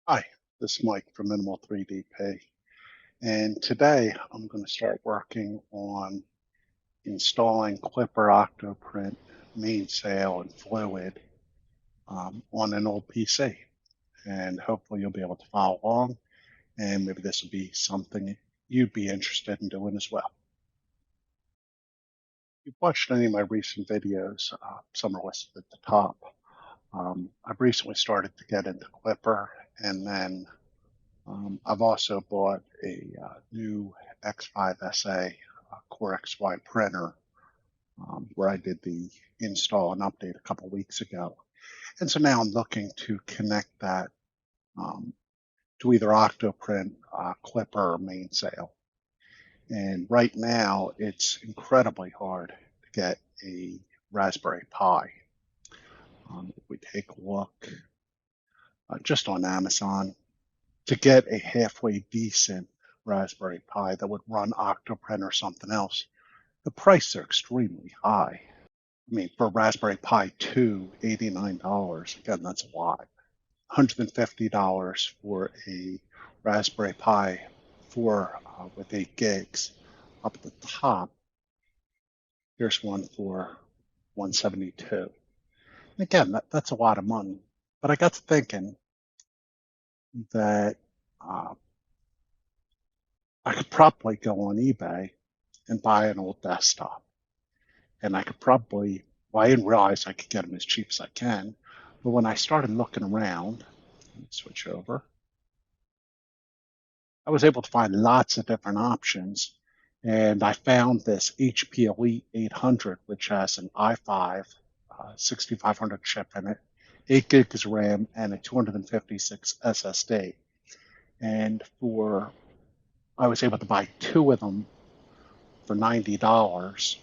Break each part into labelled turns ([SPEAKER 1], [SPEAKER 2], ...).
[SPEAKER 1] Hi, this is Mike from Minimal 3DP, and today I'm going to start working on installing Klipper Octoprint Mainsail and Fluid on an old PC, and hopefully you'll be able to follow along, and maybe this will be something you'd be interested in doing as well. If you've watched any of my recent videos, some are listed at the top. I've recently started to get into Klipper, and then I've also bought a new X5SA Core XY printer where I did the install and update a couple weeks ago. And so now I'm looking to connect that um, to either Octoprint, Klipper, or Mainsail. And right now it's incredibly hard to get a Raspberry Pi. If we take a look just on Amazon, to get a halfway decent Raspberry Pi that would run Octoprint or something else, the prices are extremely high. I mean, for Raspberry Pi 2, $89. Again, that's a lot. $150 for a Raspberry Pi 4 with 8 gigs. Up at the top, here's one for 172. And again, that's a lot of money. But I got to thinking that I could probably go on eBay and buy an old desktop. And I could probably, well, I didn't realize I could get them as cheap as I can. But when I started looking around, let me switch over, I was able to find lots of different options. And I found this HP Elite 800, which has an i5 6500 chip in it, 8 gigs of RAM, and a 256 SSD. And I was able to buy two of them for $90.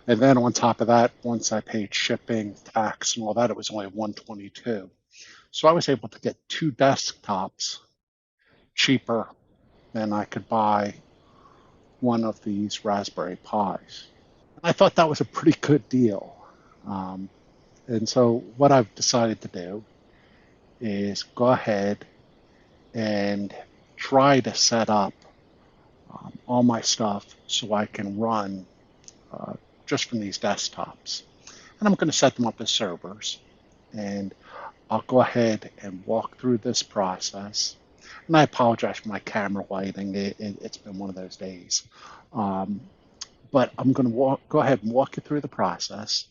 [SPEAKER 1] And then on top of that, once I paid shipping, tax, and all that, it was only $122. So I was able to get two desktops cheaper than I could buy one of these Raspberry Pis. I thought that was a pretty good deal. Um, and so what I've decided to do is go ahead and try to set up all my stuff so I can run just from these desktops. And I'm going to set them up as servers. And I'll go ahead and walk through this process. And I apologize for my camera lighting. It's been one of those days. But I'm going to go ahead and walk you through the process.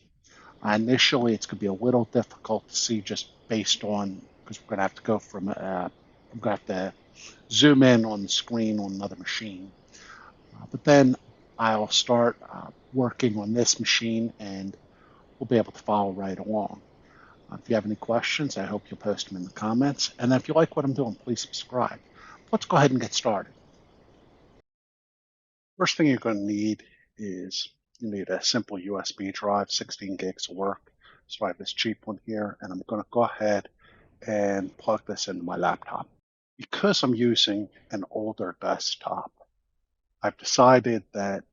[SPEAKER 1] Initially, it's going to be a little difficult to see just based on, because we're going to have to go from, I'm going to have to zoom in on the screen on another machine. But then I'll start working on this machine and we'll be able to follow right along. If you have any questions, I hope you'll post them in the comments. And if you like what I'm doing, please subscribe. Let's go ahead and get started. First thing you're going to need is you need a simple USB drive, 16 gigs of work. So I have this cheap one here, and I'm going to go ahead and plug this into my laptop. Because I'm using an older desktop, I've decided that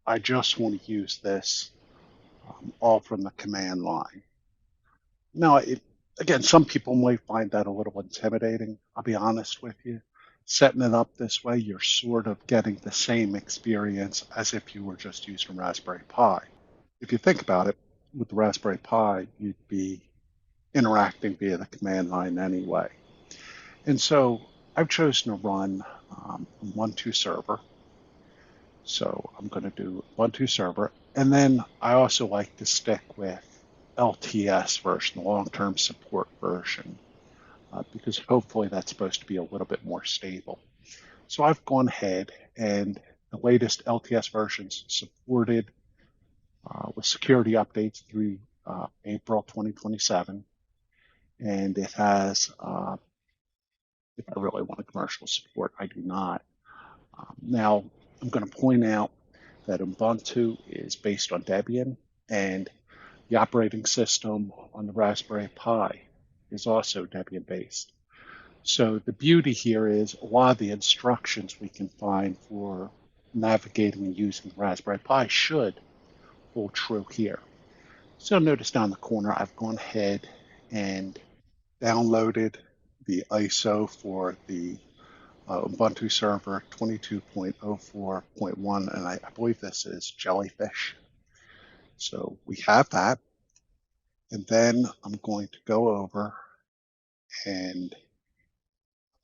[SPEAKER 1] I just want to use this all from the command line. Now, again, some people might find that a little intimidating. I'll be honest with you. Setting it up this way, you're sort of getting the same experience as if you were just using Raspberry Pi. If you think about it, with the Raspberry Pi, you'd be interacting via the command line anyway. And so I've chosen to run Ubuntu server. So I'm going to do Ubuntu server. And then I also like to stick with LTS version, the long-term support version, because hopefully that's supposed to be a little bit more stable. So I've gone ahead and the latest LTS versions supported with security updates through April 2027. And it has, if I really want a commercial support, I do not. Now, I'm going to point out that Ubuntu is based on Debian, and the operating system on the Raspberry Pi is also Debian based. So the beauty here is a lot of the instructions we can find for navigating and using the Raspberry Pi should hold true here. So notice down the corner, I've gone ahead and downloaded the ISO for the Ubuntu server 22.04.1, and I believe this is Jellyfish. So we have that. And then I'm going to go over and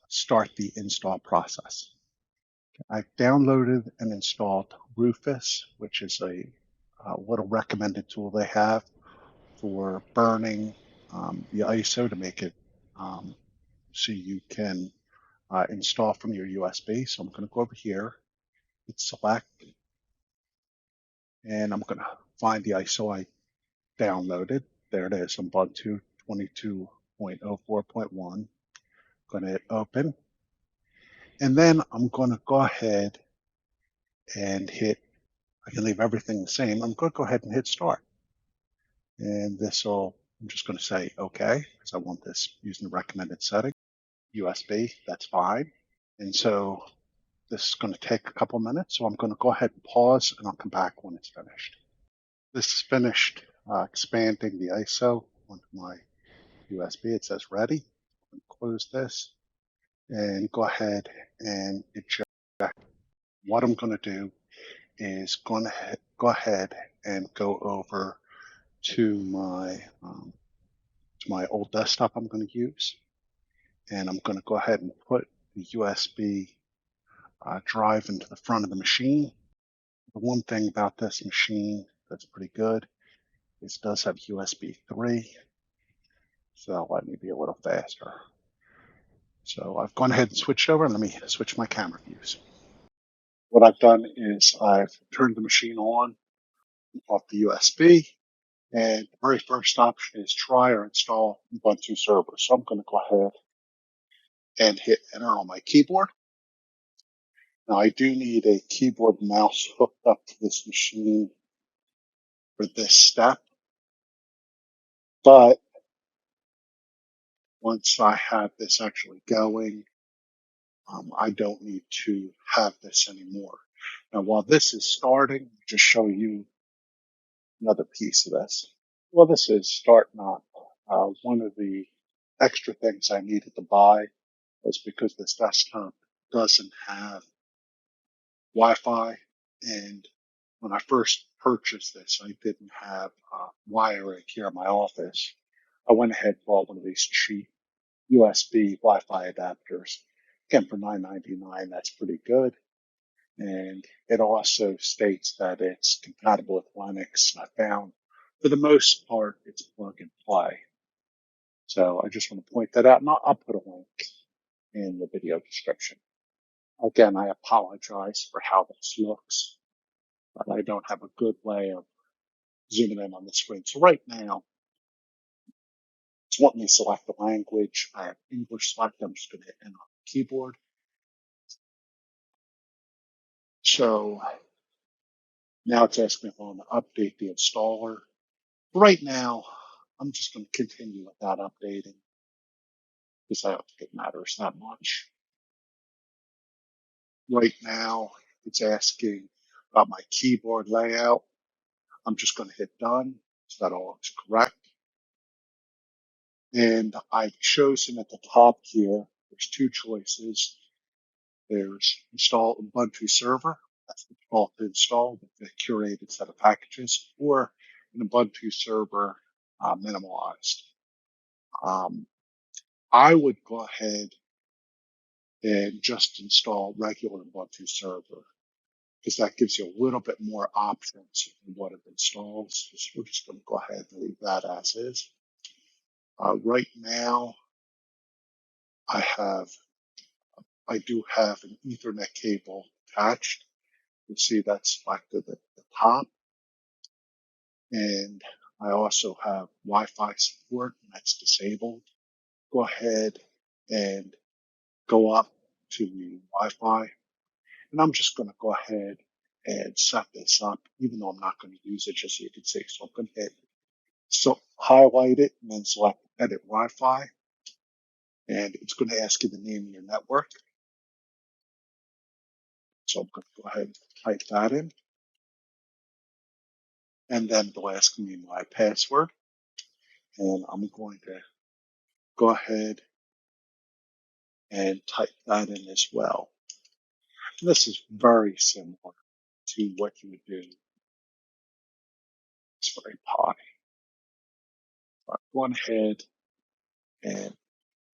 [SPEAKER 1] start the install process. I've downloaded and installed Rufus, which is a little recommended tool they have for burning the ISO to make it so you can install from your USB. So I'm going to go over here, hit select, and I'm going to find the ISO I downloaded. There it is, Ubuntu 22.04.1. Going to hit open. And then I'm going to go ahead and hit, I can leave everything the same. I'm going to go ahead and hit start. And this will, I'm just going to say okay, because I want this using the recommended setting. USB, that's fine. And so this is going to take a couple minutes. So I'm going to go ahead and pause and I'll come back when it's finished. This is finished expanding the ISO onto my USB. It says ready. Close this and go ahead and eject. What I'm going to do is go ahead and go over to my old desktop I'm going to use, and I'm going to go ahead and put the USB drive into the front of the machine. The one thing about this machine that's pretty good is it does have USB 3, so that'll let me be a little faster. So I've gone ahead and switched over, and let me switch my camera views. What I've done is I've turned the machine on off the USB, and the very first option is try or install Ubuntu server. So I'm going to go ahead and hit enter on my keyboard. Now I do need a keyboard and mouse hooked up to this machine for this step, but once I have this actually going, I don't need to have this anymore. Now while this is starting, just show you another piece of this. Well, this is starting up. One of the extra things I needed to buy was because this desktop doesn't have Wi-Fi, and when I first purchased this, I didn't have wiring here in my office. I went ahead and bought one of these cheap USB Wi-Fi adapters. Again, for $9.99, that's pretty good. And it also states that it's compatible with Linux. I found, for the most part, it's plug and play. So I just want to point that out, and I'll put a link in the video description. Again, I apologize for how this looks, but I don't have a good way of zooming in on the screen. So right now, it's wanting me to select the language. I have English selected. I'm just going to hit N on the keyboard. So now it's asking me if I want to update the installer. Right now, I'm just going to continue without updating because I don't think it matters that much. Right now, it's asking about my keyboard layout. I'm just going to hit done, so that all looks correct. And I've chosen at the top here, there's two choices. There's install Ubuntu server. That's the default to install with the curated set of packages, or an Ubuntu server minimalized. I would go ahead and just install regular Ubuntu server because that gives you a little bit more options in what it installs. So we're just going to go ahead and leave that as is. Right now, I do have an Ethernet cable attached. You see that's selected at the top. And I also have Wi-Fi support, and that's disabled. Go ahead and go up to the Wi-Fi. And I'm just going to go ahead and set this up, even though I'm not going to use it, just so you can see. So I'm going to hit, so highlight it and then select edit Wi-Fi. And it's going to ask you the name of your network. So I'm going to go ahead and type that in. And then they'll ask me my password. And I'm going to go ahead and type that in as well. And this is very similar to what you would do. It's very potty. I've gone ahead and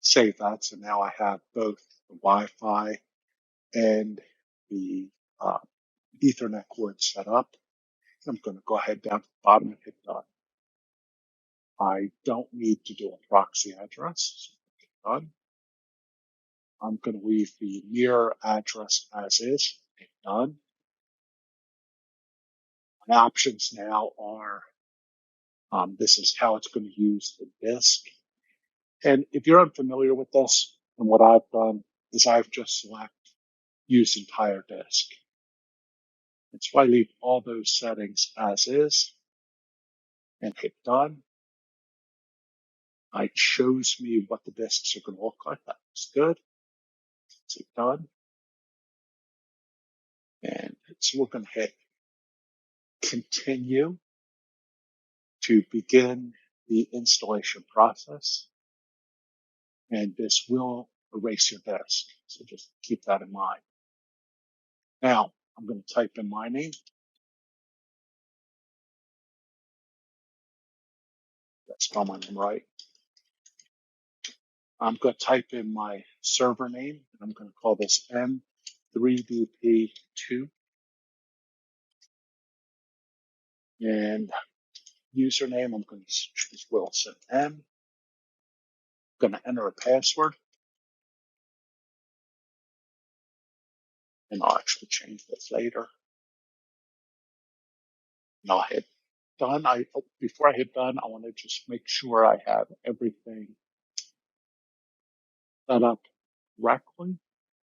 [SPEAKER 1] save that. So now I have both the Wi-Fi and the uh, Ethernet cord set up. I'm going to go ahead down to the bottom and hit done. I don't need to do a proxy address. So hit done. I'm going to leave the mirror address as is. Hit done. My options now are this is how it's going to use the disk. And if you're unfamiliar with this, and what I've done is I've just selected use entire disk. And so I leave all those settings as is and hit done. It shows me what the disks are going to look like. That looks good. Let's hit done. And so we're going to hit continue to begin the installation process. And this will erase your disk. So just keep that in mind. Now I'm going to type in my name. That's spell my name right. I'm going to type in my server name, and I'm going to call this M3DP2. And username, I'm going to choose Wilson M. I'm going to enter a password. And I'll actually change this later. And I'll hit done. Before I hit done, I want to just make sure I have everything set up correctly.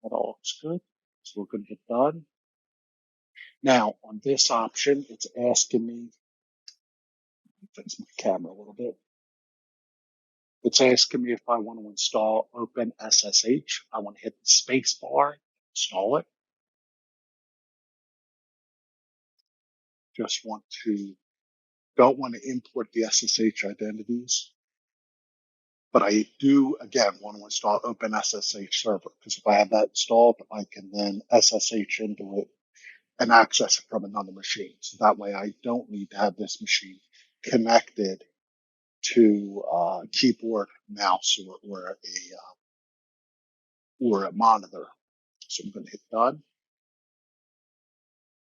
[SPEAKER 1] That all looks good. So we're going to hit done. Now, on this option, it's asking me, fix my camera a little bit. It's asking me if I want to install OpenSSH. I want to hit the space bar, install it. Don't want to import the SSH identities. But I do, again, want to install OpenSSH server, because if I have that installed, I can then SSH into it and access it from another machine. So that way I don't need to have this machine connected to keyboard, mouse, or a monitor. So I'm going to hit done.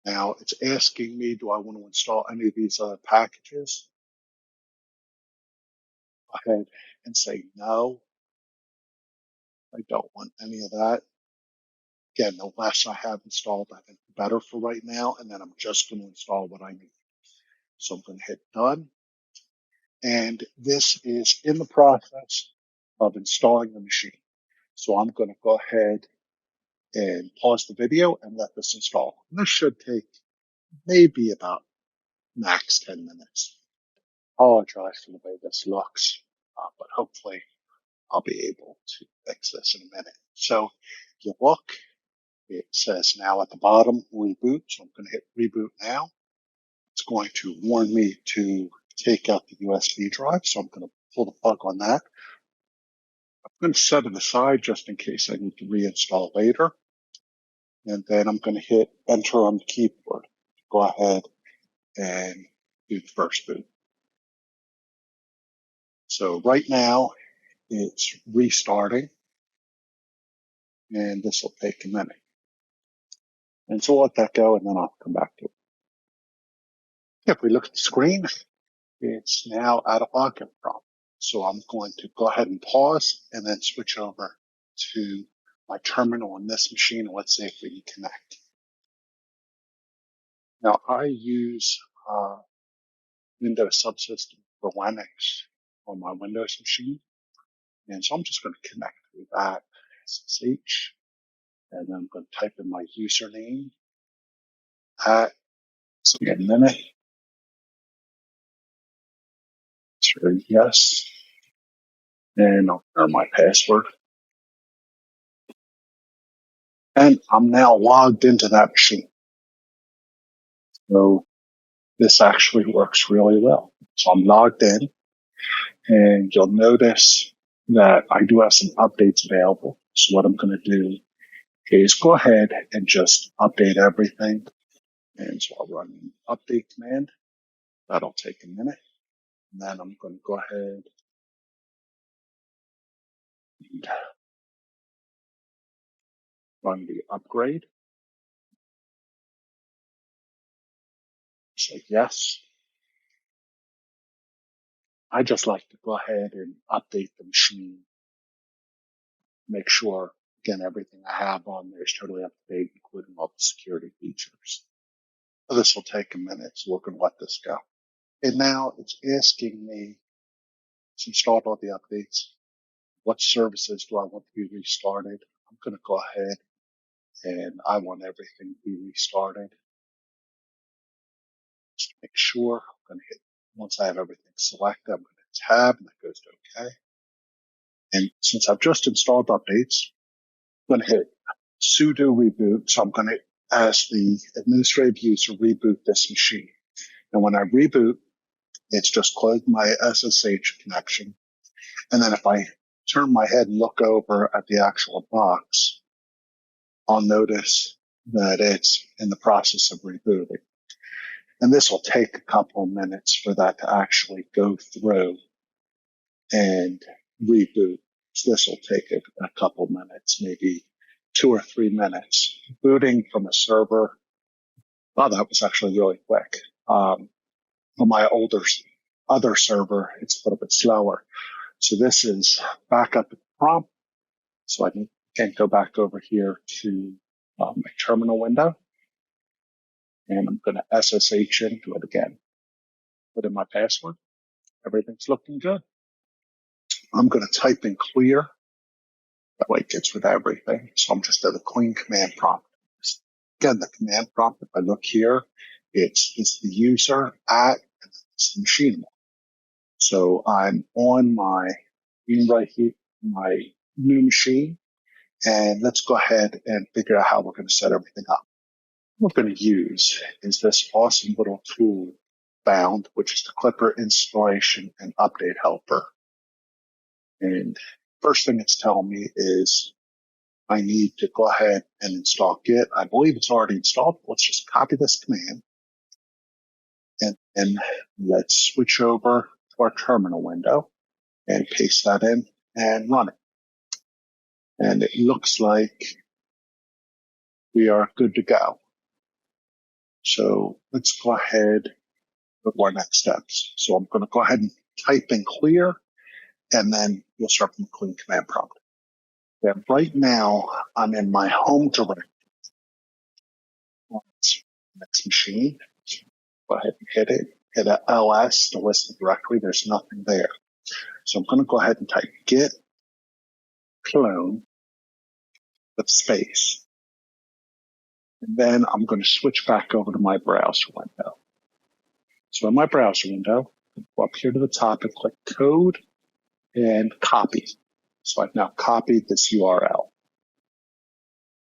[SPEAKER 1] Now it's asking me, do I want to install any of these other packages? Go ahead and say no. I don't want any of that. Again, the less I have installed, I think the better for right now. And then I'm just going to install what I need. So I'm going to hit done. And this is in the process of installing the machine. So I'm going to go ahead and pause the video and let this install. And this should take maybe about max 10 minutes. Apologize for the way this looks, but hopefully I'll be able to fix this in a minute. So if you look, it says now at the bottom, reboot. So I'm going to hit reboot now. It's going to warn me to take out the USB drive. So I'm going to pull the plug on that. I'm going to set it aside just in case I need to reinstall later. And then I'm going to hit enter on the keyboard. Go ahead and do the first boot. So right now it's restarting, and this will take a minute. And so I'll let that go, and then I'll come back to it. If we look at the screen, it's now out of login prompt. So I'm going to go ahead and pause and then switch over to my terminal on this machine. And let's see if we can connect. Now I use Windows subsystem for Linux on my Windows machine. And so I'm just going to connect with that SSH. And then I'm going to type in my username at, so get a minute. Sure, yes. And I'll enter my password. And I'm now logged into that machine. So this actually works really well. So I'm logged in, and you'll notice that I do have some updates available. So what I'm going to do is go ahead and just update everything. And so I'll run an update command. That'll take a minute. And then I'm going to go ahead and run the upgrade. Say yes. I just like to go ahead and update the machine. Make sure, again, everything I have on there is totally up to date, including all the security features. So this will take a minute, so we're going to let this go. And now it's asking me, it's installed all the updates. What services do I want to be restarted? I'm going to go ahead and I want everything to be restarted. Just to make sure, I'm going to hit, once I have everything selected, I'm going to tab and that goes to OK. And since I've just installed updates, I'm going to hit sudo reboot. So I'm going to, as the administrative user, reboot this machine. And when I reboot, it's just close my SSH connection. And then if I turn my head and look over at the actual box, I'll notice that it's in the process of rebooting. And this will take a couple of minutes for that to actually go through and reboot. So this will take a couple of minutes, maybe 2 or 3 minutes. Booting from a server, wow, that was actually really quick. On my other server, it's a little bit slower. So this is back up at the prompt. So I can go back over here to my terminal window. And I'm going to SSH into it again. Put in my password. Everything's looking good. I'm going to type in clear. That way it gets rid of everything. So I'm just at the clean command prompt. Again, the command prompt, if I look here, it's the user at, and it's the machine. So I'm on my, right here, my new machine. And let's go ahead and figure out how we're going to set everything up. What we're going to use is this awesome little tool found, which is the Klipper installation and update helper. And first thing it's telling me is I need to go ahead and install Git. I believe it's already installed. Let's just copy this command and let's switch over to our terminal window and paste that in and run it. And it looks like we are good to go. So let's go ahead with our next steps. So I'm going to go ahead and type in clear, and then we'll start from the clean command prompt. And right now, I'm in my home directory on this next machine. So go ahead and hit it. Hit a ls to list the directory. There's nothing there. So I'm going to go ahead and type git clone with space. And then I'm going to switch back over to my browser window. So in my browser window, go up here to the top and click code and copy. So I've now copied this URL.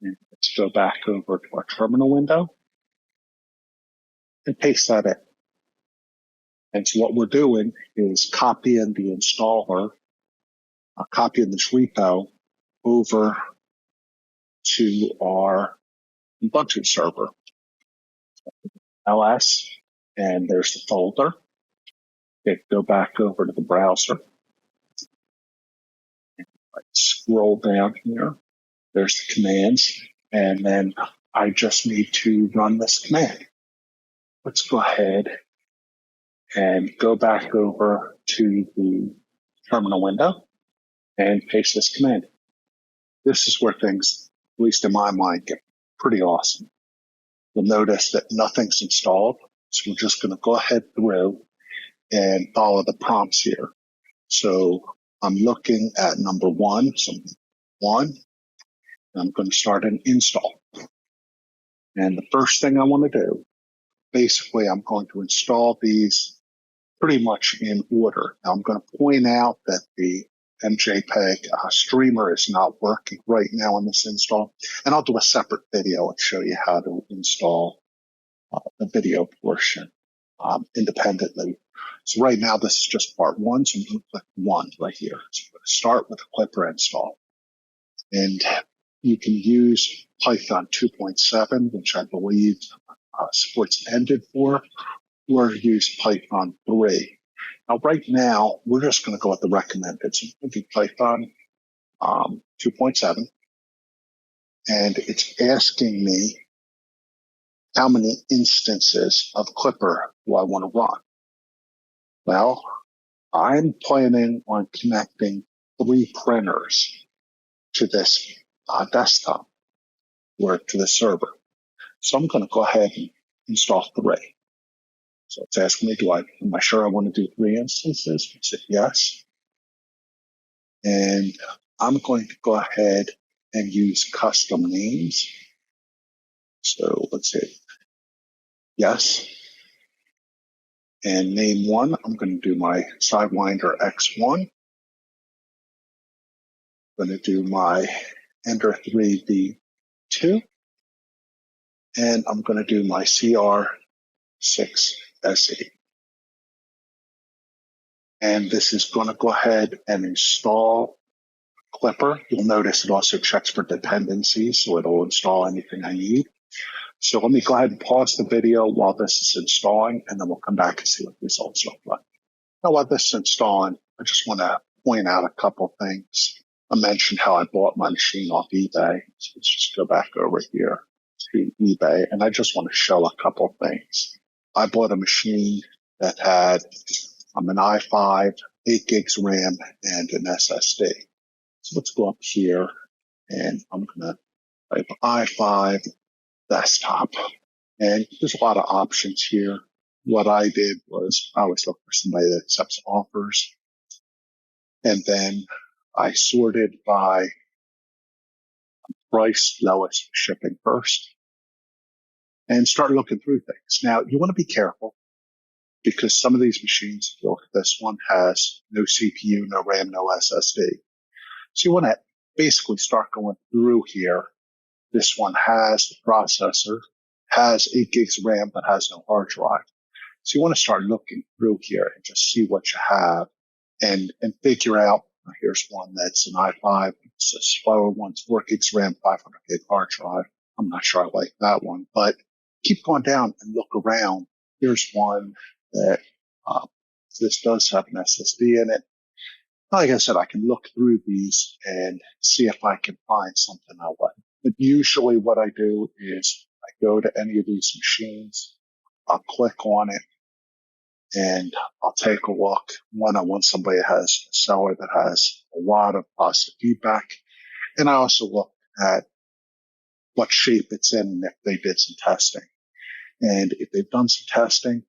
[SPEAKER 1] And let's go back over to our terminal window and paste that in. And so what we're doing is copying the installer, copying this repo over to our Ubuntu server. ls, and there's the folder. Okay, go back over to the browser. Scroll down here. There's the commands, and then I just need to run this command. Let's go ahead and go back over to the terminal window and paste this command. This is where things, at least in my mind, get pretty awesome. You'll notice that nothing's installed, so we're just going to go ahead through and follow the prompts here. So I'm looking at number 1, so 1, and I'm going to start an install. And the first thing I want to do, basically I'm going to install these pretty much in order. Now I'm going to point out that the MJPEG streamer is not working right now on this install, and I'll do a separate video and show you how to install the video portion independently. So right now this is just part 1, so I'm going to click 1 right here. So I'm going to start with a Klipper install. And you can use Python 2.7, which I believe supports ended for, or use Python 3. Now, right now, we're just going to go with the recommended. So I'm going to do Python 2.7, and it's asking me how many instances of Klipper do I want to run. Well, I'm planning on connecting 3 printers to this desktop or to the server. So I'm going to go ahead and install 3. So it's asking me, am I sure I want to do 3 instances? I said yes. And I'm going to go ahead and use custom names. So let's say yes. And name 1, I'm going to do my Sidewinder X1. I'm going to do my Ender 3D2. And I'm going to do my CR6SE. And this is going to go ahead and install Klipper. You'll notice it also checks for dependencies, so it'll install anything I need. So let me go ahead and pause the video while this is installing, and then we'll come back and see what the results look like. Now, while this is installing, I just want to point out a couple things. I mentioned how I bought my machine off eBay. So let's just go back over here to eBay, and I just want to show a couple things. I bought a machine that had an i5, 8 gigs RAM, and an SSD. So let's go up here, and I'm going to type i5 desktop. And there's a lot of options here. What I did was I always look for somebody that accepts offers. And then I sorted by price, lowest, shipping first, and start looking through things. Now, you want to be careful because some of these machines, if you look at this one, has no CPU, no RAM, no SSD. So you want to basically start going through here. This one has the processor, has 8 gigs of RAM, but has no hard drive. So you want to start looking through here and just see what you have and figure out, here's one that's an i5. It's a slower one. It's 4 gigs RAM, 500 gig hard drive. I'm not sure I like that one, but keep going down and look around. Here's one that this does have an SSD in it. Like I said, I can look through these and see if I can find something I like. But usually what I do is I go to any of these machines, I'll click on it, and I'll take a look. One, I want somebody that has a seller that has a lot of positive feedback. And I also look at what shape it's in and if they did some testing. And if they've done some testing,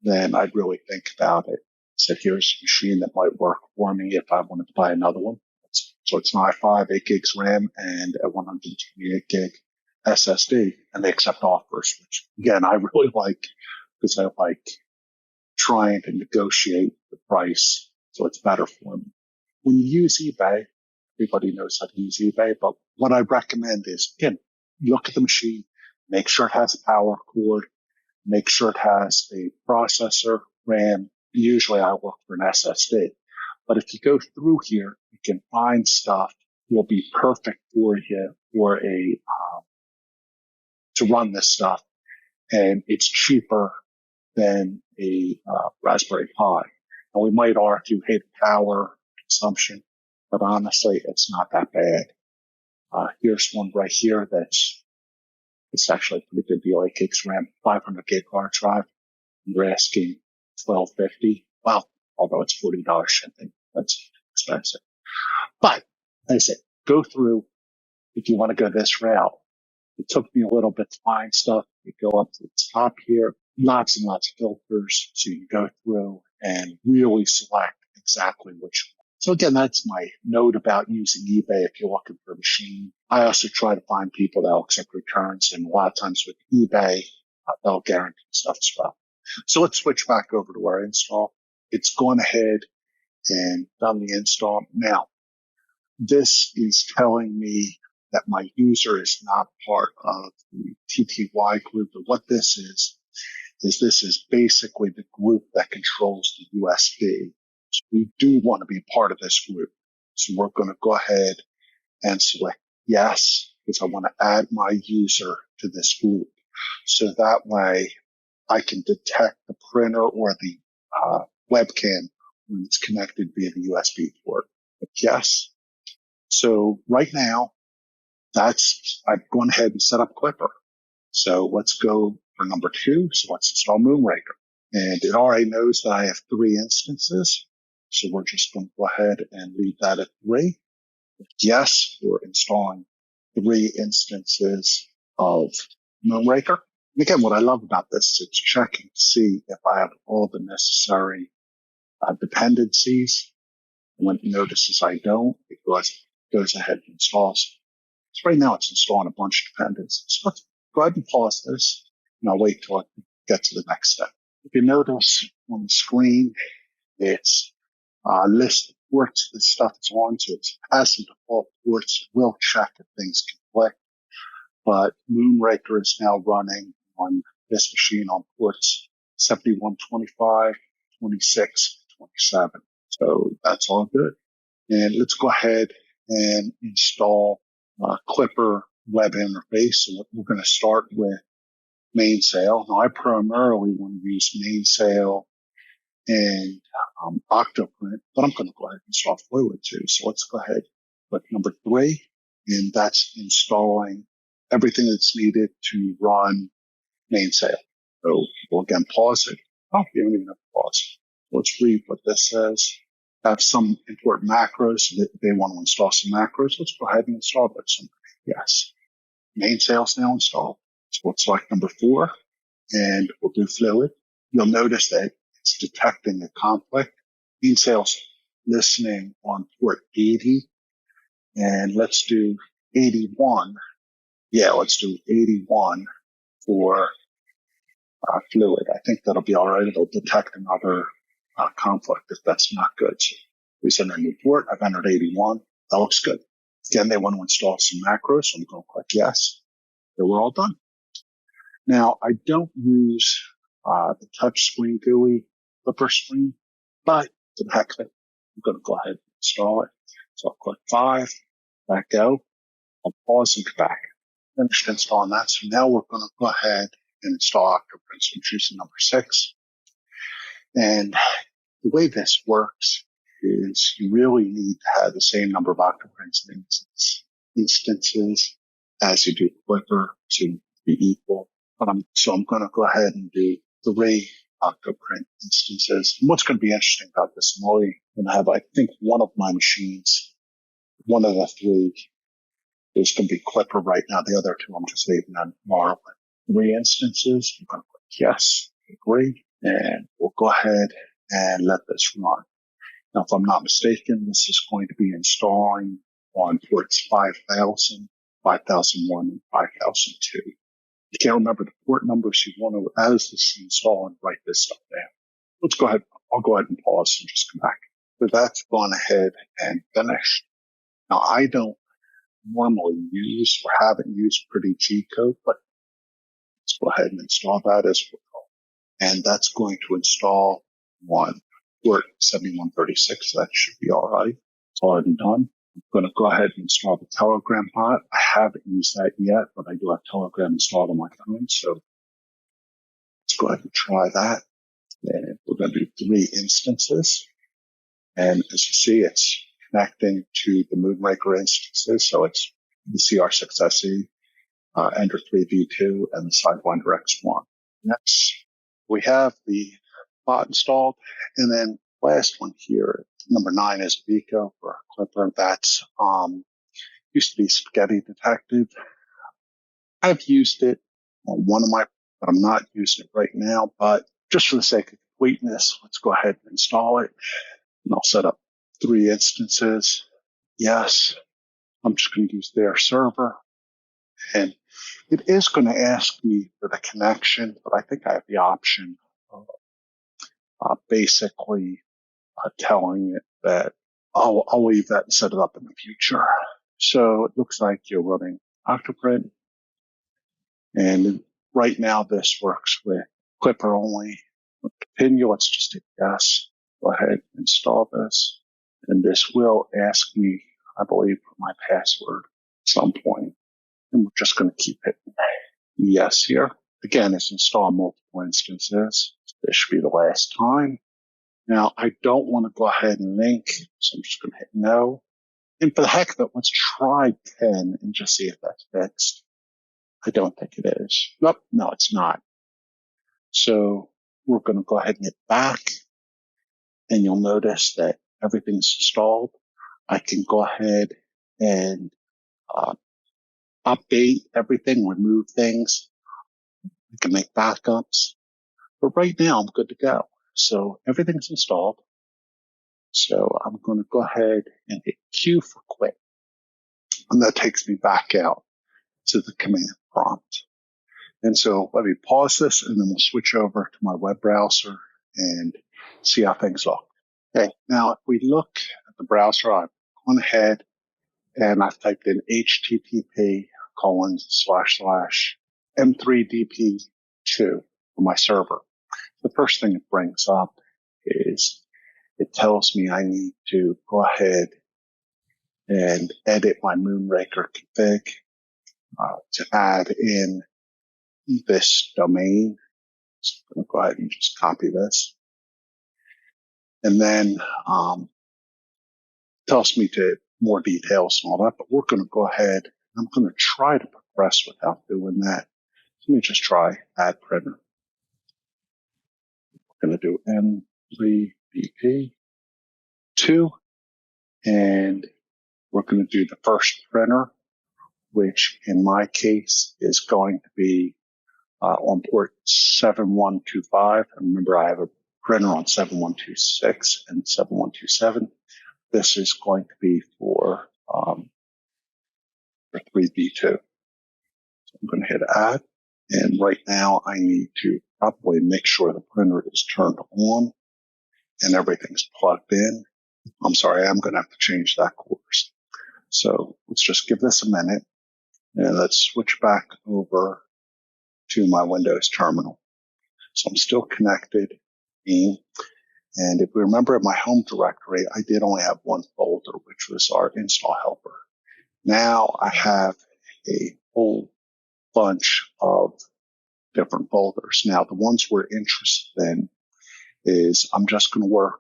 [SPEAKER 1] then I'd really think about it. So here's a machine that might work for me if I wanted to buy another one. So it's an i5, 8 gigs RAM, and a 128 gig SSD, and they accept offers, which again, I really like because I like trying to negotiate the price so it's better for me. When you use eBay, everybody knows how to use eBay, but what I recommend is, again, look at the machine, make sure it has a power cord, make sure it has a processor, RAM. Usually I look for an SSD. But if you go through here, you can find stuff that will be perfect for you for to run this stuff. And it's cheaper than a Raspberry Pi. And we might argue, hey, the power consumption, but honestly, it's not that bad. Here's one right here it's actually a pretty good deal. 8 gigs RAM, 500 gig hard drive. You're asking $1,250. Well, although it's $40 shipping, that's expensive. But like I said, go through if you want to go this route. It took me a little bit to find stuff. You go up to the top here, lots and lots of filters. So you can go through and really select exactly which one. So again, that's my note about using eBay if you're looking for a machine. I also try to find people that will accept returns, and a lot of times with eBay, they'll guarantee stuff as well. So let's switch back over to our install. It's gone ahead and done the install. Now, this is telling me that my user is not part of the TTY group. But what this is this is basically the group that controls the USB. So we do want to be part of this group. So we're going to go ahead and select yes, because I want to add my user to this group. So that way I can detect the printer or the webcam when it's connected via the USB port. But yes. So right now, I've gone ahead and set up Klipper. So let's go for number 2. So let's install Moonraker. And it already knows that I have 3 instances. So we're just going to go ahead and leave that at 3. Yes, we're installing 3 instances of Moonraker. And again, what I love about this is it's checking to see if I have all the necessary dependencies. And when it notices I don't, it goes ahead and installs. So right now it's installing a bunch of dependencies. So let's go ahead and pause this, and I'll wait till I get to the next step. If you notice on the screen, it's list the ports this stuff is on, so it's as the default ports. It will check if things conflict, but Moonraker is now running on this machine on ports 7125, 26, 27. So that's all good. And let's go ahead and install Klipper web interface. So we're going to start with Mainsail. Now I primarily want to use Mainsail and Octoprint, but I'm going to go ahead and install Fluid too. So let's go ahead with number 3, and that's installing everything that's needed to run Mainsail. So we'll again pause it. Oh, you don't even have to pause. Let's read what this says. Have some important macros. They want to install some macros. Let's go ahead and install those. Yes. Mainsail's now installed. So we'll select number 4 and we'll do Fluid. You'll notice that it's detecting a conflict. Mainsail's listening on port 80, and let's do 81. Yeah, let's do 81 for Fluid. I think that'll be all right. It'll detect another conflict if that's not good. So we send a new port. I've entered 81. That looks good. Again, they want to install some macros, so I'm going to click yes. So we're all done. Now, I don't use the touchscreen GUI Klipper screen, but for the heck of it, I'm going to go ahead and install it. So I'll click 5, let go. I'll pause and come back. Finished installing that. So now we're going to go ahead and install Octoprint. So I'm choosing number 6. And the way this works is you really need to have the same number of Octoprint instances as you do Klipper to be equal. So I'm going to go ahead and do 3 Octoprint instances. And what's going to be interesting about this, I'm only going to have, I think, one of my machines, one of the 3 is going to be Klipper right now. The other 2 I'm just leaving on tomorrow. 3 instances. I'm going to click yes, agree, and we'll go ahead and let this run. Now, if I'm not mistaken, this is going to be installing on ports 5000, 5001, and 5002. You can't remember the port numbers you want to, as this install, and write this stuff down. Let's go ahead. I'll go ahead and pause and just come back. So that's gone ahead and finished. Now, I don't normally use or haven't used Pretty G code, but let's go ahead and install that as well. And that's going to install on port 7136. That should be all right. It's already done. I'm going to go ahead and install the Telegram bot. I haven't used that yet, but I do have Telegram installed on my phone. So let's go ahead and try that. And we're going to do 3 instances. And as you see, it's connecting to the Moonraker instances. So it's the CR6SE, Ender 3v2, and the Sidewinder X1. Next, we have the bot installed. And then last one here, number 9 is Vico for Klipper. That's used to be Spaghetti Detective. I've used it on one of my, but I'm not using it right now. But just for the sake of completeness, let's go ahead and install it. And I'll set up 3 instances. Yes, I'm just going to use their server. And it is going to ask me for the connection, but I think I have the option of basically telling it that I'll leave that and set it up in the future. So it looks like you're running Octoprint. And right now this works with Klipper only. Continue. Let's just hit yes. Go ahead and install this. And this will ask me I believe, for my password at some point. And we're just going to keep hitting yes here. Again, it's install multiple instances. This should be the last time. Now, I don't want to go ahead and link, so I'm just going to hit no. And for the heck of it, let's try 10 and just see if that's fixed. I don't think it is. Nope, no, it's not. So we're going to go ahead and hit back, and you'll notice that everything's installed. I can go ahead and update everything, remove things. I can make backups. But right now, I'm good to go. So everything's installed. So I'm going to go ahead and hit Q for quit. And that takes me back out to the command prompt. And so let me pause this, and then we'll switch over to my web browser and see how things look. Okay, now if we look at the browser, I've gone ahead and I've typed in http://m3dp2 for my server. The first thing it brings up is it tells me I need to go ahead and edit my Moonraker config to add in this domain. So I'm going to go ahead and just copy this. And then tells me to more details and all that, but we're going to go ahead. I'm going to try to progress without doing that. Let me just try add printer. We're going to do M3BP2, and we're going to do the first printer, which in my case is going to be on port 7125. And remember, I have a printer on 7126 and 7127. This is going to be for 3B2. So I'm going to hit add. And right now I need to probably make sure the printer is turned on and everything's plugged in. I'm sorry, I'm going to have to change that course. So let's just give this a minute, and let's switch back over to my Windows terminal. So I'm still connected. And if we remember in my home directory, I did only have one folder, which was our install helper. Now I have a whole bunch of different folders. Now the ones we're interested in is I'm just going to work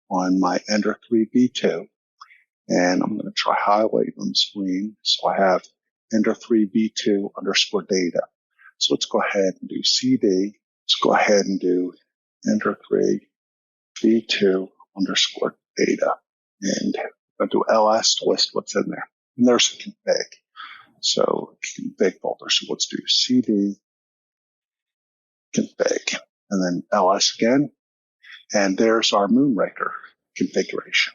[SPEAKER 1] on my Ender 3B2, and I'm going to try highlighting on the screen. So I have Ender 3B2 underscore data. So let's go ahead and do CD. Let's go ahead and do Ender 3B2 underscore data. And I'm going to do LS to list what's in there. And there's a config. So config folder. So let's do CD config and then LS again. And there's our Moonraker configuration.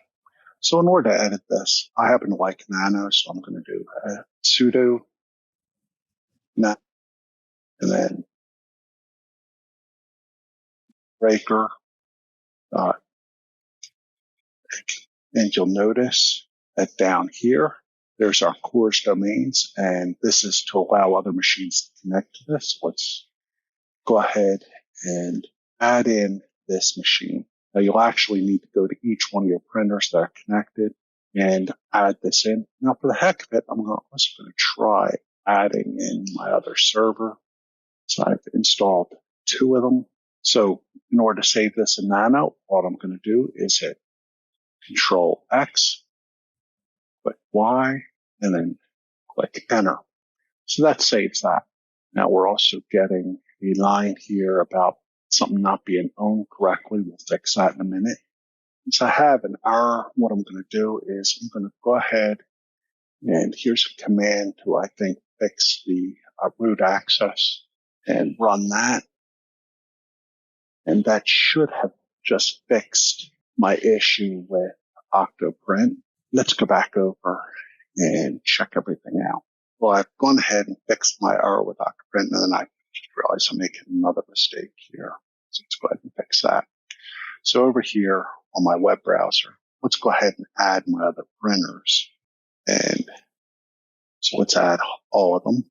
[SPEAKER 1] So in order to edit this, I happen to like nano, so I'm going to do sudo nano and then Raker. And you'll notice that down here, there's our course domains, and this is to allow other machines to connect to this. Let's go ahead and add in this machine. Now you'll actually need to go to each one of your printers that are connected and add this in. Now for the heck of it, I'm also going to try adding in my other server. So I've installed 2 of them. So in order to save this in Nano, what I'm going to do is hit Control X, click Y, and then click Enter. So that saves that. Now we're also getting a line here about something not being owned correctly. We'll fix that in a minute. Since I have an error, what I'm going to do is I'm going to go ahead, and here's a command to, I think, fix the root access and run that. And that should have just fixed my issue with Octoprint. Let's go back over and check everything out. Well, I've gone ahead and fixed my error with Octoprint, and then I just realized I'm making another mistake here. So let's go ahead and fix that. So over here on my web browser, let's go ahead and add my other printers. And so let's add all of them.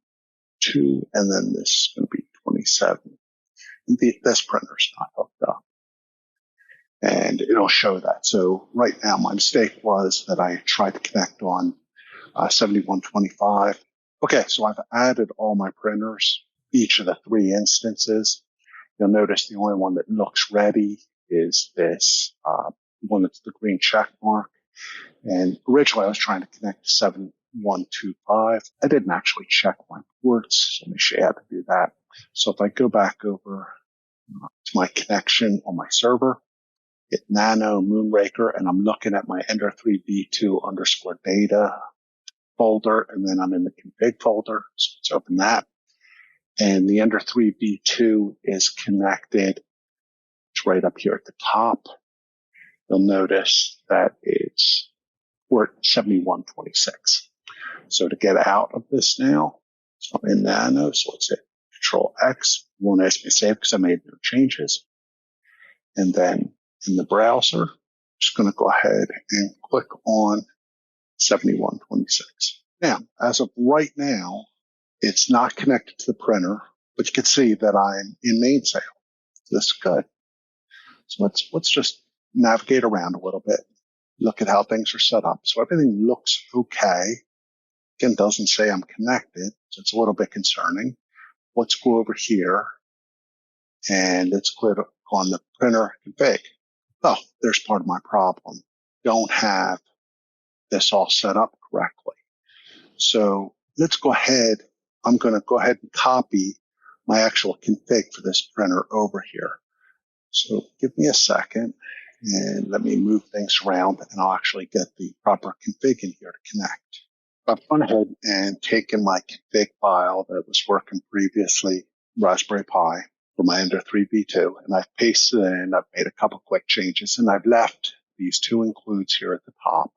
[SPEAKER 1] 2, and then this is going to be 27. And this printer's not hooked up. And it'll show that. So right now, my mistake was that I tried to connect on 7125. Okay, so I've added all my printers, each of the 3 instances. You'll notice the only one that looks ready is this one that's the green check mark. And originally I was trying to connect to 7125. I didn't actually check my ports, so let me show you how to do that. So if I go back over to my connection on my server, hit Nano Moonraker, and I'm looking at my Ender3B2 underscore data folder, and then I'm in the config folder. So let's open that. And the Ender3B2 is connected. It's right up here at the top. You'll notice that it's port 7126. So to get out of this now, so I'm in Nano, so let's hit Control X. It won't ask me to save because I made no changes. And then in the browser, I'm just going to go ahead and click on 7126. Now, as of right now, it's not connected to the printer, but you can see that I'm in Mainsail. So this is good. So let's just navigate around a little bit, look at how things are set up. So everything looks okay. Again, doesn't say I'm connected, so it's a little bit concerning. Let's go over here and let's click on the printer config. Oh, there's part of my problem. Don't have this all set up correctly. So let's go ahead. I'm going to go ahead and copy my actual config for this printer over here. So give me a second and let me move things around and I'll actually get the proper config in here to connect. I've gone ahead and taken my config file that was working previously, Raspberry Pi, for my Ender3B2, and I've pasted it in. I've made a couple quick changes, and I've left these 2 includes here at the top.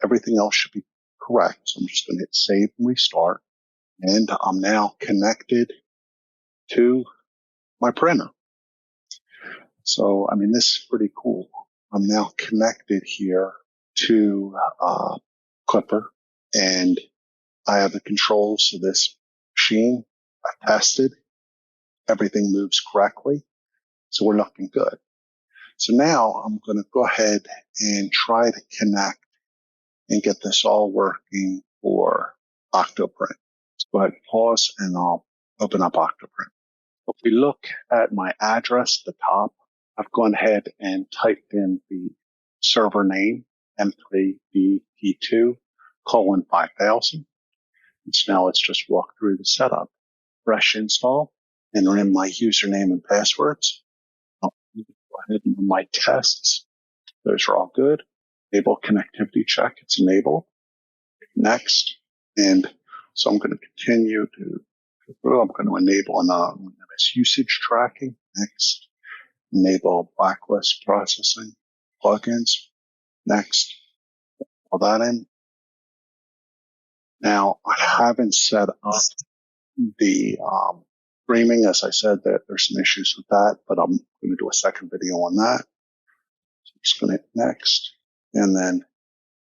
[SPEAKER 1] Everything else should be correct, so I'm just going to hit save and restart, and I'm now connected to my printer. So, I mean, this is pretty cool. I'm now connected here to Klipper, and I have the controls of this machine. I tested. Everything moves correctly. So we're looking good. So now I'm going to go ahead and try to connect and get this all working for Octoprint. So go ahead and pause and I'll open up Octoprint. If we look at my address at the top, I've gone ahead and typed in the server name, M3BP2:5000. And so now let's just walk through the setup. Fresh install, enter in my username and passwords. I'll go ahead and run my tests. Those are all good. Enable connectivity check. It's enabled. Next. And so I'm going to continue to, I'm going to enable anonymous usage tracking. Next. Enable blacklist processing plugins. Next. All that in. Now, I haven't set up the streaming. As I said, that there's some issues with that, but I'm going to do a second video on that. So I'm just going to hit next and then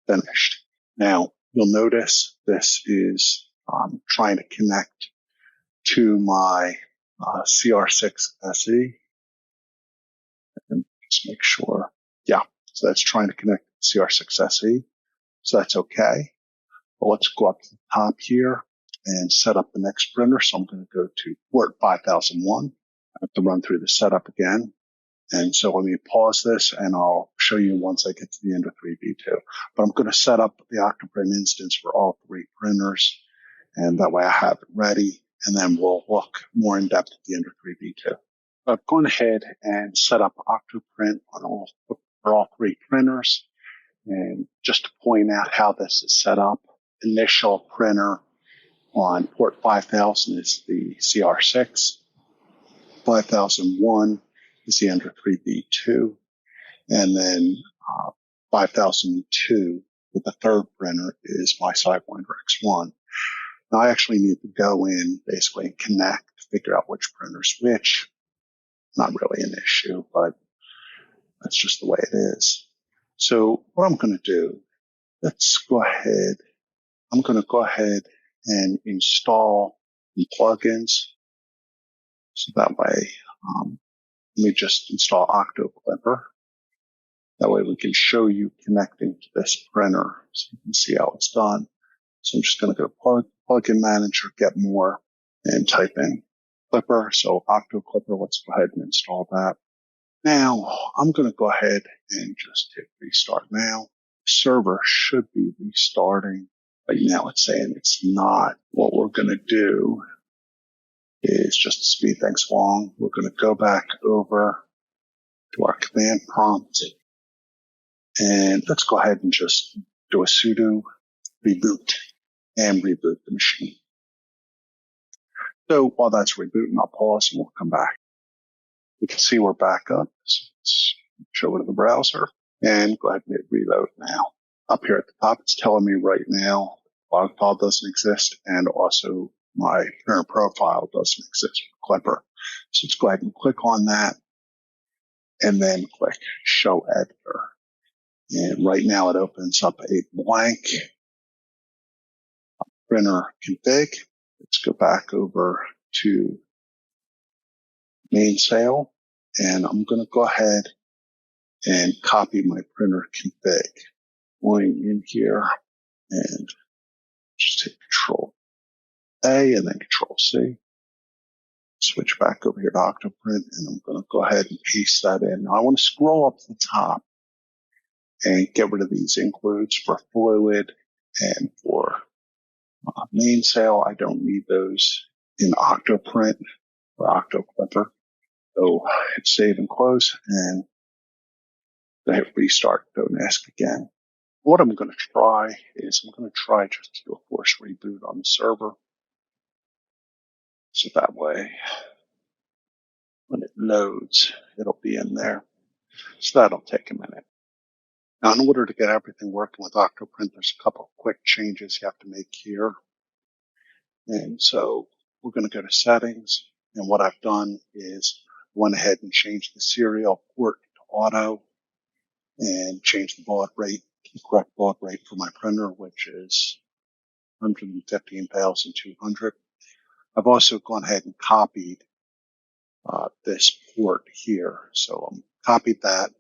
[SPEAKER 1] finished. Now, you'll notice this is trying to connect to my CR6 SE. And just make sure. Yeah, so that's trying to connect to CR6 SE. So that's okay. But let's go up to the top here and set up the next printer. So I'm going to go to port 5001. I have to run through the setup again. And so let me pause this and I'll show you once I get to the Ender3B2. But I'm going to set up the Octoprint instance for all 3 printers. And that way I have it ready. And then we'll look more in depth at the Ender3B2. I've gone ahead and set up Octoprint for all 3 printers. And just to point out how this is set up, initial printer on port 5000 is the CR6. 5001 is the Ender3B2. And then 5002 with the 3rd printer is my Sidewinder X1. Now I actually need to go in basically and connect, figure out which printer's which. Not really an issue, but that's just the way it is. So what I'm going to do, let's go ahead. I'm going to go ahead and install the plugins. So that way, let me just install Octoklipper. That way we can show you connecting to this printer so you can see how it's done. So I'm just going to go plugin manager, get more, and type in Klipper. So Octoklipper, let's go ahead and install that. Now I'm going to go ahead and just hit restart now. Server should be restarting. Right now it's saying it's not. What we're going to do is, just to speed things along, we're going to go back over to our command prompt, and let's go ahead and just do a sudo reboot and reboot the machine. So while that's rebooting, I'll pause and we'll come back. You can see we're back up. So let's show it to the browser and go ahead and hit reload now. Up here at the top, it's telling me right now log file doesn't exist, and also my parent profile doesn't exist for Klipper. So let's go ahead and click on that and then click show editor. And right now it opens up a blank printer config. Let's go back over to Mainsail, and I'm going to go ahead and copy my printer config. Going in here and just hit Control A and then Control C. Switch back over here to Octoprint, and I'm going to go ahead and paste that in. Now I want to scroll up to the top and get rid of these includes for Fluid and for Mainsail. I don't need those in Octoprint or Octoklipper. So hit save and close, and I hit restart. Don't ask again. What I'm going to try is I'm going to try just to do a force reboot on the server. So that way, when it loads, it'll be in there. So that'll take a minute. Now, in order to get everything working with Octoprint, there's a couple of quick changes you have to make here. And so we're going to go to settings. And what I've done is went ahead and changed the serial port to auto and changed the baud rate, the correct baud rate for my printer, which is 115,200. I've also gone ahead and copied this port here. So I copied that.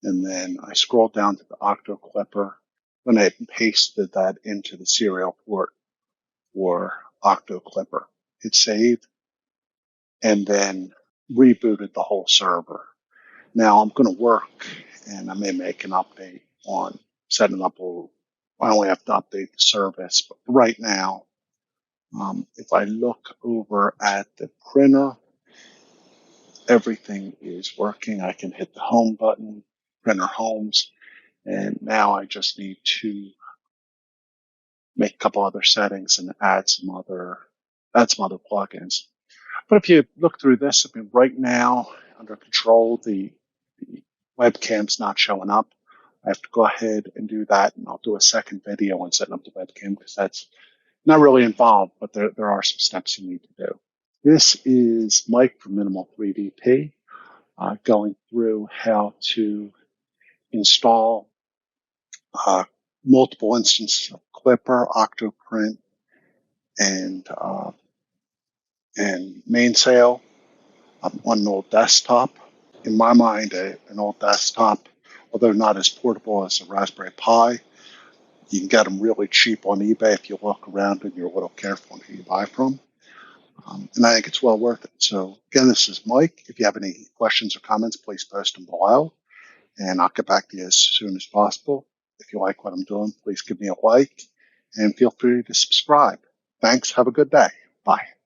[SPEAKER 1] And then I scrolled down to the Octoklipper, went ahead and pasted that into the serial port for Octoklipper. Hit save, and then rebooted the whole server. Now I'm going to work, and I may make an update on setting up I only have to update the service, but right now, if I look over at the printer, everything is working. I can hit the home button, printer homes, and now I just need to make a couple other settings and add some other plugins. But if you look through this, I mean, right now under control, the webcam's not showing up. I have to go ahead and do that, and I'll do a second video on setting up the webcam because that's not really involved, but there are some steps you need to do. This is Mike from Minimal 3DP going through how to install multiple instances of Klipper, Octoprint, and Mainsail on an old desktop. In my mind, an old desktop, although not as portable as a Raspberry Pi, you can get them really cheap on eBay if you look around and you're a little careful on who you buy from. And I think it's well worth it. So again, this is Mike. If you have any questions or comments, please post them below, and I'll get back to you as soon as possible. If you like what I'm doing, please give me a like and feel free to subscribe. Thanks. Have a good day. Bye.